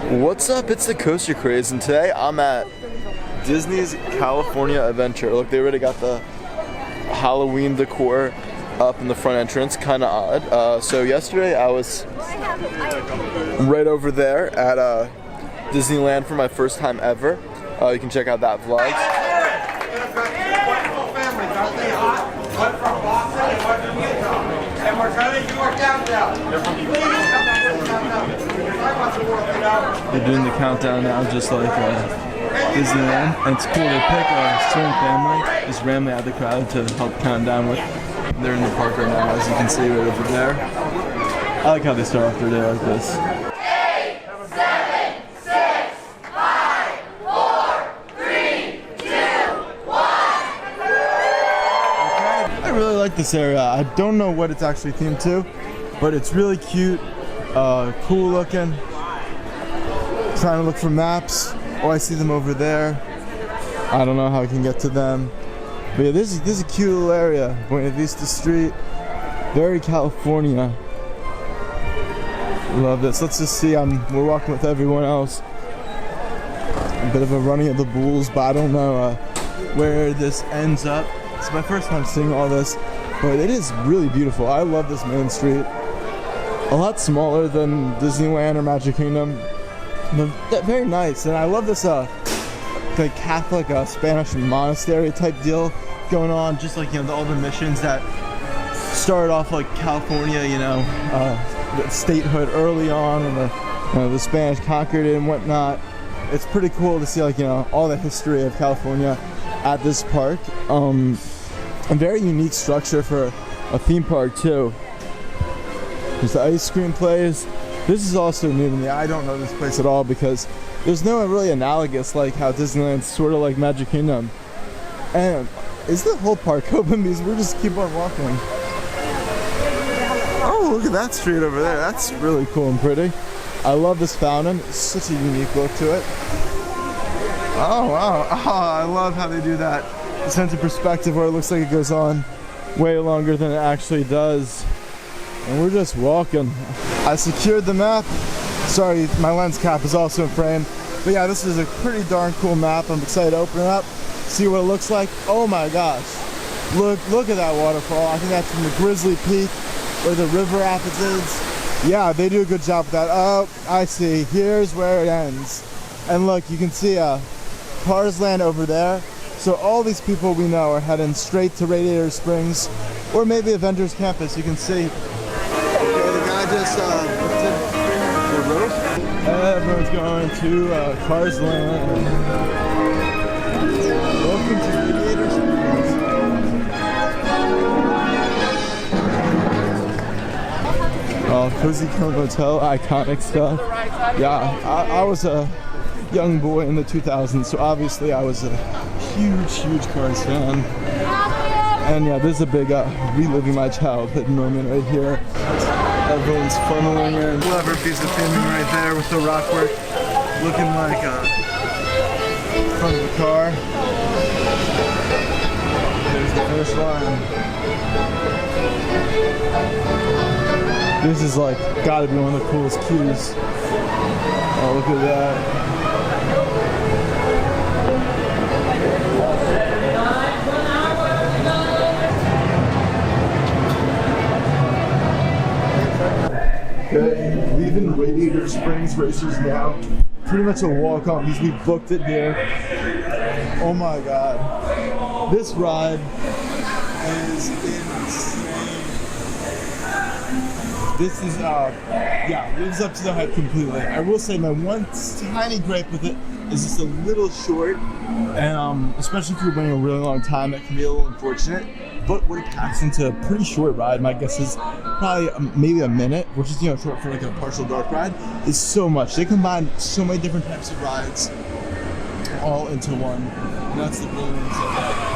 What's up? It's the Coaster Craze, and today I'm at Disney's California Adventure. Look, they already got the Halloween decor up in the front entrance, kind of odd. So yesterday I was right over there at Disneyland for my first time ever. You can check out that vlog. One from Boston and one from Utah. And we're going to do our countdown. They're doing the countdown now, just like Disneyland. And it's cool, they pick a certain family, just randomly out of the crowd to help count down with. They're in the park right now, as you can see right over there. I like how they start off their day like this. 8, 7, 6, 5, 4, 3, 2, 1. I really like this area. I don't know what it's actually themed to, but it's really cute, cool looking. Trying to look for maps. Oh, I see them over there. I don't know how I can get to them. But yeah, this is a cute little area. Buena Vista Street. Very California. Love this. Let's just see. We're walking with everyone else. A bit of a running of the bulls, but I don't know where this ends up. It's my first time seeing all this, but it is really beautiful. I love this main street. A lot smaller than Disneyland or Magic Kingdom, but very nice. And I love this like Catholic Spanish monastery type deal going on. Just like, you know, all the missions that started off like California, you know, statehood early on, and the Spanish conquered it and whatnot. It's pretty cool to see, like, you know, all the history of California at this park. A very unique structure for a theme park too. There's the ice cream place. This is also new to me. I don't know this place at all because there's no really analogous like how Disneyland's sort of like Magic Kingdom. And is the whole park open? Because we're just keep on walking. Oh, look at that street over there. That's really cool and pretty. I love this fountain. It's such a unique look to it. Oh wow, oh, I love how they do that. The sense of perspective where it looks like it goes on way longer than it actually does. And we're just walking. I secured the map. Sorry, my lens cap is also in frame. But yeah, this is a pretty darn cool map. I'm excited to open it up, see what it looks like. Oh my gosh. Look at that waterfall. I think that's from the Grizzly Peak where the river rapids is. Yeah, they do a good job with that. Oh, I see. Here's where it ends. And look, you can see Cars Land over there. So all these people we know are heading straight to Radiator Springs, or maybe Avengers Campus. You can see. Okay, the guy just the roof. Everyone's going to Cars Land. Welcome to Radiator Springs. Cozy Cone Hotel, iconic stuff. Yeah, I was a young boy in the 2000s, so obviously I was a huge Cars fan. And yeah, this is a big reliving my childhood moment right here. Everyone's funneling in. Clever piece of filming right there with the rockwork, looking like front of the car. There's the finish line. This is like gotta be one of the coolest queues. Oh, look at that. Okay, leaving Radiator Springs Racers now. Pretty much a walk-on because we booked it here. Oh my god. This ride is insane. This is, yeah, lives up to the hype completely. I will say my one tiny gripe with it is just a little short. And especially if you're waiting a really long time, it can be a little unfortunate. But what it packs into a pretty short ride, my guess is probably maybe a minute, which is, you know, short for like a partial dark ride, is so much. They combine so many different types of rides all into one. And that's the brilliance of that.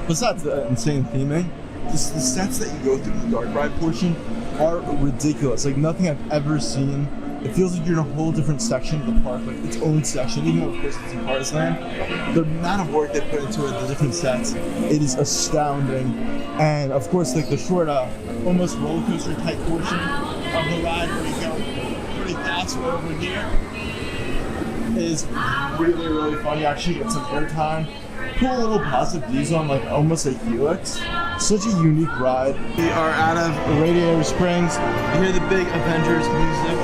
Besides the insane theming, the sets that you go through in the dark ride portion are ridiculous. Like nothing I've ever seen it feels like you're in a whole different section of the park, like its own section, even though of course it's in Cars Land. The amount of work they put into it, the different sets, it is astounding. And of course, like the short, almost roller coaster type portion of the ride where you go pretty fast over here is really, really fun. You actually get some airtime. Cool little positive diesel on like almost a Helix. Such a unique ride. We are out of Radiator Springs. You hear the big Avengers music.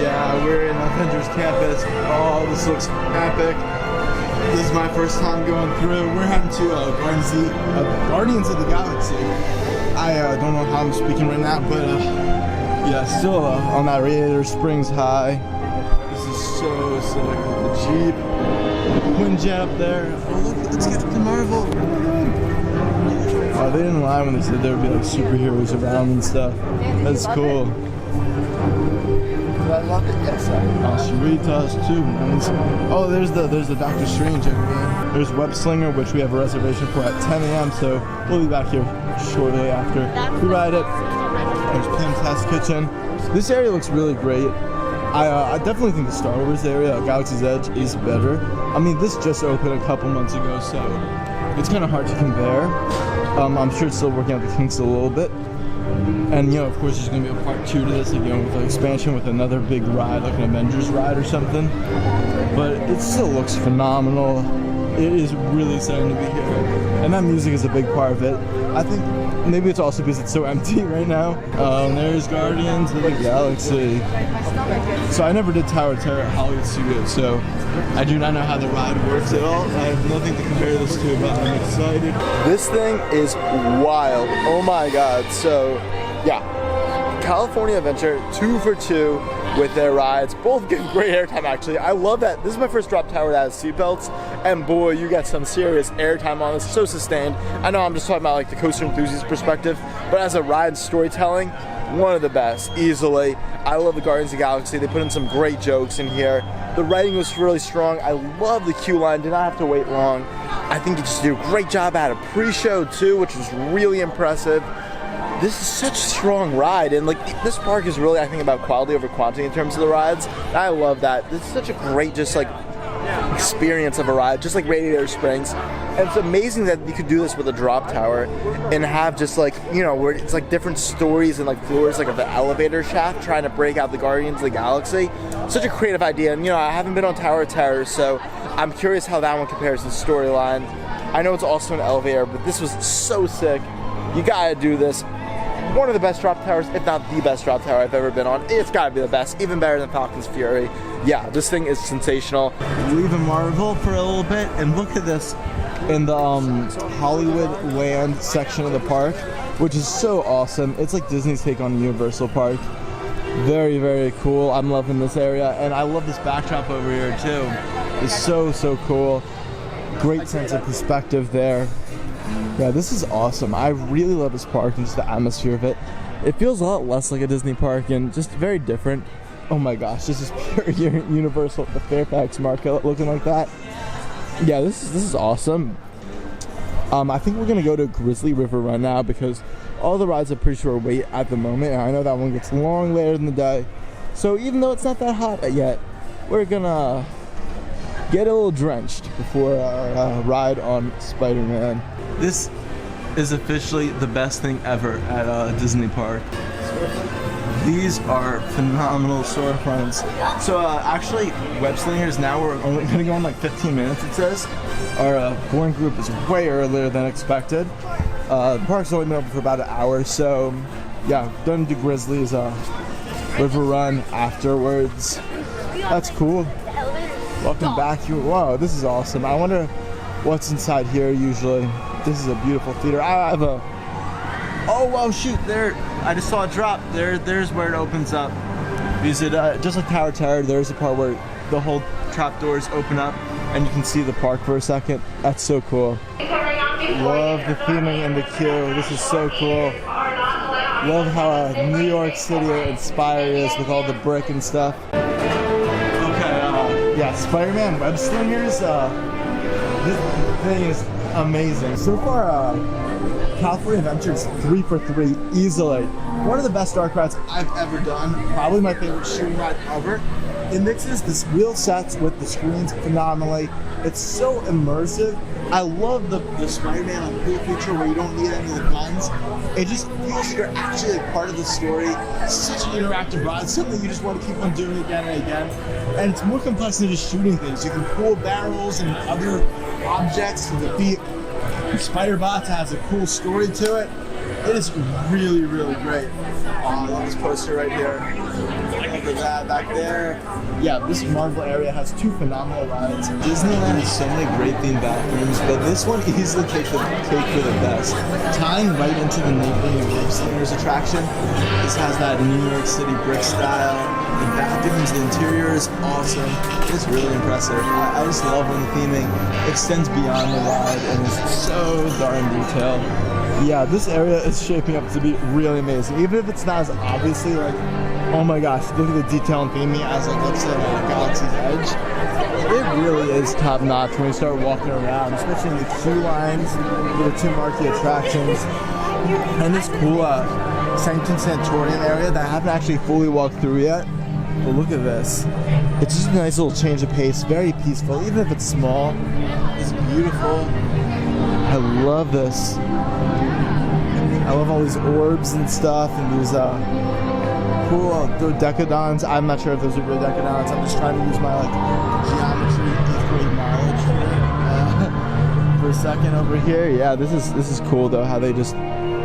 Yeah, we're in Avengers Campus. Oh, this looks epic. This is my first time going through. We're heading to Guardians of the Galaxy. I don't know how I'm speaking right now, but yeah, still on that Radiator Springs high. This is so sick. The Jeep, the Quinjet up there. Oh look, let's get to Marvel. Oh, they didn't lie when they said there would be like superheroes around and stuff. That's cool. I love it, yes. Sharitas too, man. Oh, there's the Doctor Strange over there. There's Web Slinger, which we have a reservation for at 10 a.m. So we'll be back here shortly after we ride it. There's Pim's Test Kitchen. This area looks really great. I definitely think the Star Wars area, Galaxy's Edge, is better. I mean, this just opened a couple months ago, so it's kind of hard to compare. I'm sure it's still working out the kinks a little bit. And you know, of course, there's gonna be a part 2 to this, like, you know, with an expansion with another big ride, like an Avengers ride or something. But it still looks phenomenal. It is really exciting to be here, and that music is a big part of it. I think maybe it's also because it's so empty right now. There's Guardians of the Galaxy. So I never did Tower of Terror at Hollywood Studios, so I do not know how the ride works at all. I have nothing to compare this to, but I'm excited. This thing is wild. Oh my god. So yeah, California Adventure 2 for 2 with their rides. Both give great airtime, actually. I love that. This is my first drop tower that has seatbelts, and boy, you get some serious airtime on this. So sustained. I know I'm just talking about like the coaster enthusiast perspective, but as a ride storytelling, one of the best, easily. I love the Guardians of the Galaxy. They put in some great jokes in here. The writing was really strong. I love the queue line. Did not have to wait long. I think you just did a great job at a pre-show too, which was really impressive. This is such a strong ride, and like this park is really, I think, about quality over quantity in terms of the rides. I love that. This is such a great, just like, experience of a ride, just like Radiator Springs. And it's amazing that you could do this with a drop tower and have just like, you know, where it's like different stories and like floors, like of the elevator shaft, trying to break out the Guardians of the Galaxy. Such a creative idea, and you know, I haven't been on Tower of Terror, so I'm curious how that one compares to the storyline. I know it's also an elevator, but this was so sick. You gotta do this. One of the best drop towers, if not the best drop tower I've ever been on. It's gotta be the best, even better than Falcon's Fury. Yeah, this thing is sensational. Leaving Marvel for a little bit, and look at this in the Hollywood Land section of the park, which is so awesome. It's like Disney's take on Universal Park. Very, very cool. I'm loving this area, and I love this backdrop over here too. It's so, so cool. Great sense of perspective there. Yeah, this is awesome. I really love this park and just the atmosphere of it. It feels a lot less like a Disney park and just very different. Oh my gosh, this is pure Universal, the Fairfax market looking like that. Yeah, this is awesome. I think we're gonna go to Grizzly River Run now because all the rides are pretty sure wait at the moment, and I know that one gets long later in the day. So even though it's not that hot yet, we're gonna get a little drenched before our ride on Spider-Man. This is officially the best thing ever at a Disney park. These are phenomenal storefronts. So actually, web slingers now we're only gonna go in like 15 minutes, it says. Our boarding group is way earlier than expected. The park's only been open for about an hour, so yeah, done do Grizzly's River Run afterwards. That's cool. Welcome back. Wow, this is awesome. I wonder what's inside here usually. This is a beautiful theater. I have a... Oh, wow, shoot, there. I just saw a drop. There's where it opens up. Because it, just like Tower of Terror, there's a part where the whole trap doors open up and you can see the park for a second. That's so cool. Love the theming and the queue. This is so cool. Love how New York City inspired is with all the brick and stuff. Okay, yeah, Spider-Man web slingers. This thing is amazing. So far, California Adventures 3 for 3 easily. One of the best dark rides I've ever done. Probably my favorite shooting ride ever. It mixes the wheel sets with the screens phenomenally. It's so immersive. I love the Spider-Man cool feature where you don't need any of the guns. It just feels like you're actually like part of the story. Such an interactive ride, something you just want to keep on doing again and again. And it's more complex than just shooting things. You can pull barrels and other objects to defeat spider bots. Has a cool story to it. It is really, really great. I love this poster right here. Look at that back there. Yeah, this Marvel area has 2 phenomenal rides. Disneyland has so many great themed bathrooms, but this one easily takes the cake for the best. Tying right into the Navy Wave Slingers attraction, this has that New York City brick style. The bathrooms, the interior is awesome. It's really impressive. I just love when the theming extends beyond the ride and is so darn detailed. Yeah, this area is shaping up to be really amazing. Even if it's not as obviously like, oh my gosh, look at the detail and theming as like, let's say, Galaxy's Edge. It really is top notch when you start walking around, especially in the queue lines with the 2 marquee attractions. And this cool Sanctum Sanatorium area that I haven't actually fully walked through yet. But look at this. It's just a nice little change of pace, very peaceful, even if it's small. It's beautiful. I love this. I love all these orbs and stuff and these cool dodecadons. I'm not sure if those are real decadons. I'm just trying to use my geometry 8th grade knowledge for a second over here. Yeah, this is cool though, how they just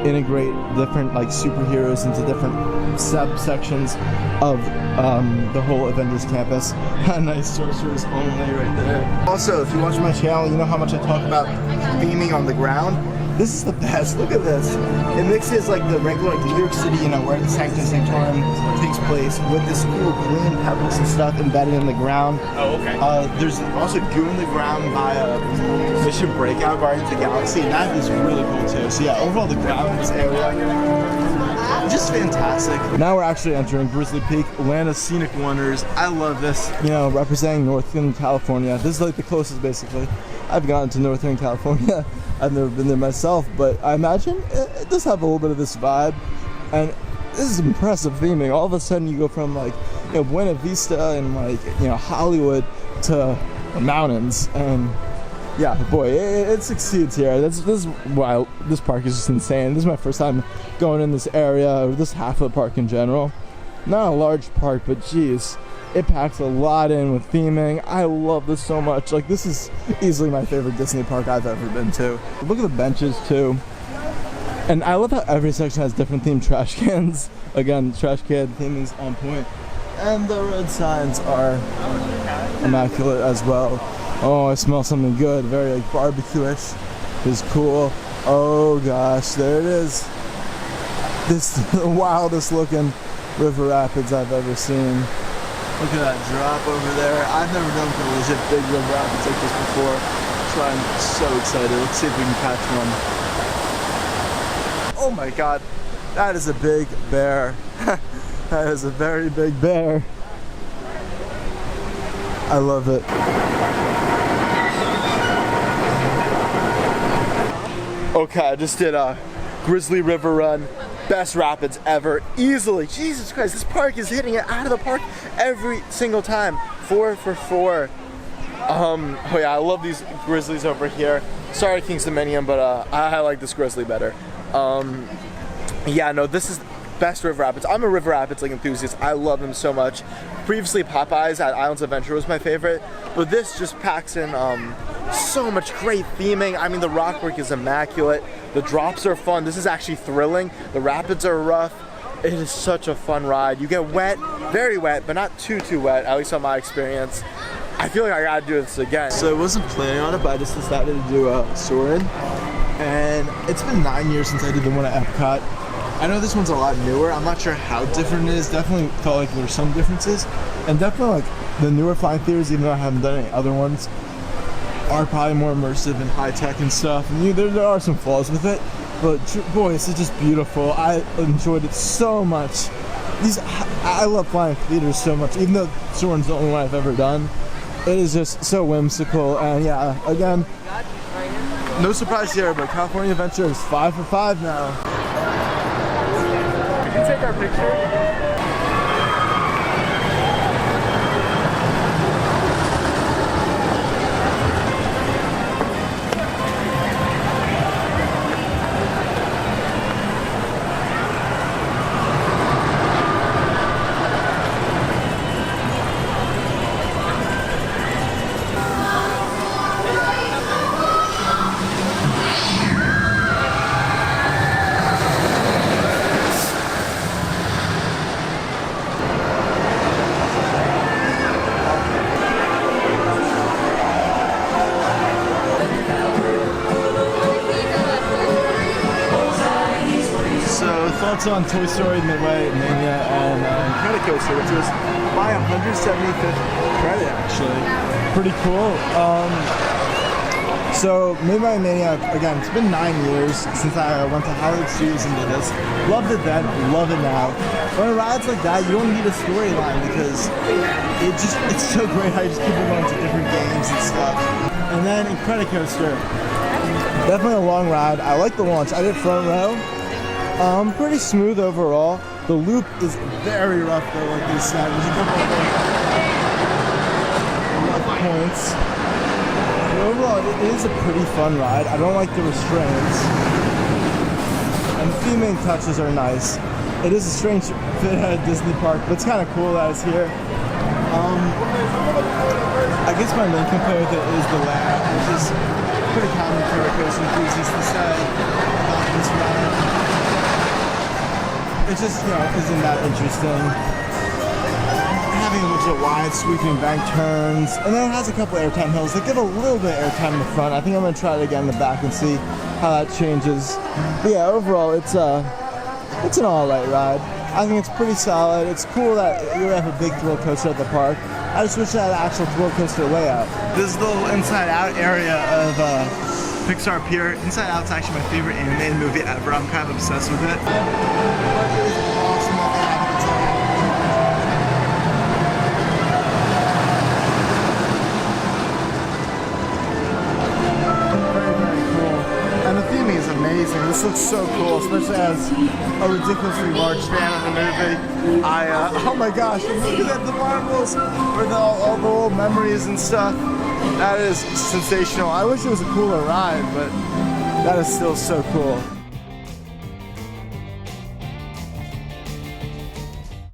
integrate different superheroes into different subsections of the whole Avengers Campus. Nice sorcerers only right there. Also, if you watch my channel, you know how much I talk about theming on the ground. This is the best. Look at this. It mixes like the regular New York City, where the Sanctum Sanctorum takes place, with this cool green pebbles and stuff embedded in the ground. Oh, okay. There's also goo in the ground by Mission Breakout Guardians of the Galaxy, and that is really cool too. So yeah, overall the ground in this area, just fantastic. Now we're actually entering Grizzly Peak, land of scenic wonders. I love this. Representing Northern California. This is like the closest basically I've gotten to Northern California. I've never been there myself, but I imagine it does have a little bit of this vibe, and this is impressive theming. All of a sudden you go from Buena Vista and Hollywood to the mountains, and yeah, boy, it succeeds here. This is why this park is just insane. This is my first time going in this area, or this half of the park in general. Not a large park, but geez, it packs a lot in with theming. I love this so much. This is easily my favorite Disney park I've ever been to. Look at the benches too. And I love how every section has different themed trash cans. Again, trash can theming's on point. And the road signs are immaculate as well. Oh, I smell something good. Very barbecue-ish. It's cool. Oh gosh, there it is. This is the wildest looking river rapids I've ever seen. Look at that drop over there. I've never done a legit big river rapids like this before. So I'm so excited. Let's see if we can catch one. Oh my god, that is a big bear. That is a very big bear. I love it. Okay, I just did a Grizzly River Run. Best rapids ever, easily. Jesus Christ, this park is hitting it out of the park every single time. 4 for 4. Oh yeah, I love these grizzlies over here. Sorry, King's Dominion, but I like this grizzly better. Yeah, no, this is best river rapids. I'm a river rapids enthusiast. I love them so much. Previously, Popeyes at Islands of Adventure was my favorite, but this just packs in so much great theming. I mean, the rock work is immaculate. The drops are fun. This is actually thrilling. The rapids are rough. It is such a fun ride. You get wet, very wet, but not too wet, at least on my experience. I feel like I gotta do this again. So I wasn't planning on it, but I just decided to do Soarin'. And it's been 9 years since I did the one at Epcot. I know this one's a lot newer. I'm not sure how different it is. Definitely felt like there were some differences. And definitely the newer Flying Theaters, even though I haven't done any other ones, are probably more immersive and high tech and stuff. And there are some flaws with it, but boy, this is just beautiful. I enjoyed it so much. I love Flying Theaters so much, even though Soarin's the only one I've ever done. It is just so whimsical, and yeah, again, No surprise here, but California Adventure is 5 for 5 now. Can you take our picture? Thoughts on Toy Story, Midway, Mania, and Incredicoaster, which was my 175th credit, actually. Pretty cool. So Midway Mania, again, it's been 9 years since I went to Hollywood Studios and did this. Loved it then, love it now. When it rides like that, you don't need a storyline because it's so great how you just keep going to different games and stuff. And then Incredicoaster, definitely a long ride. I like the launch. I did front row. Pretty smooth overall. The loop is very rough though, like they said. There's a couple of rough points. But overall, it is a pretty fun ride. I don't like the restraints. And the theming touches are nice. It is a strange fit at a Disney park, but it's kind of cool that it's here. I guess my main complaint with it is the layout, which is pretty common for a coaster enthusiast to say about this ride. It just, isn't that interesting. Having a bunch of wide sweeping bank turns, and then it has a couple airtime hills that give a little bit of airtime in the front. I think I'm gonna try it again in the back and see how that changes. But yeah, overall, it's an alright ride. I think it's pretty solid. It's cool that you have a big thrill coaster at the park. I just wish it had an actual thrill coaster layout. This is the little inside out area of Pixar Pier. Inside Out's actually my favorite animated movie ever. I'm kind of obsessed with it. Very, very cool. And the theming is amazing. This looks so cool, especially as a ridiculously large fan of the movie. Oh my gosh, look at the marbles with all the old memories and stuff. That is sensational. I wish it was a cooler ride, but that is still so cool.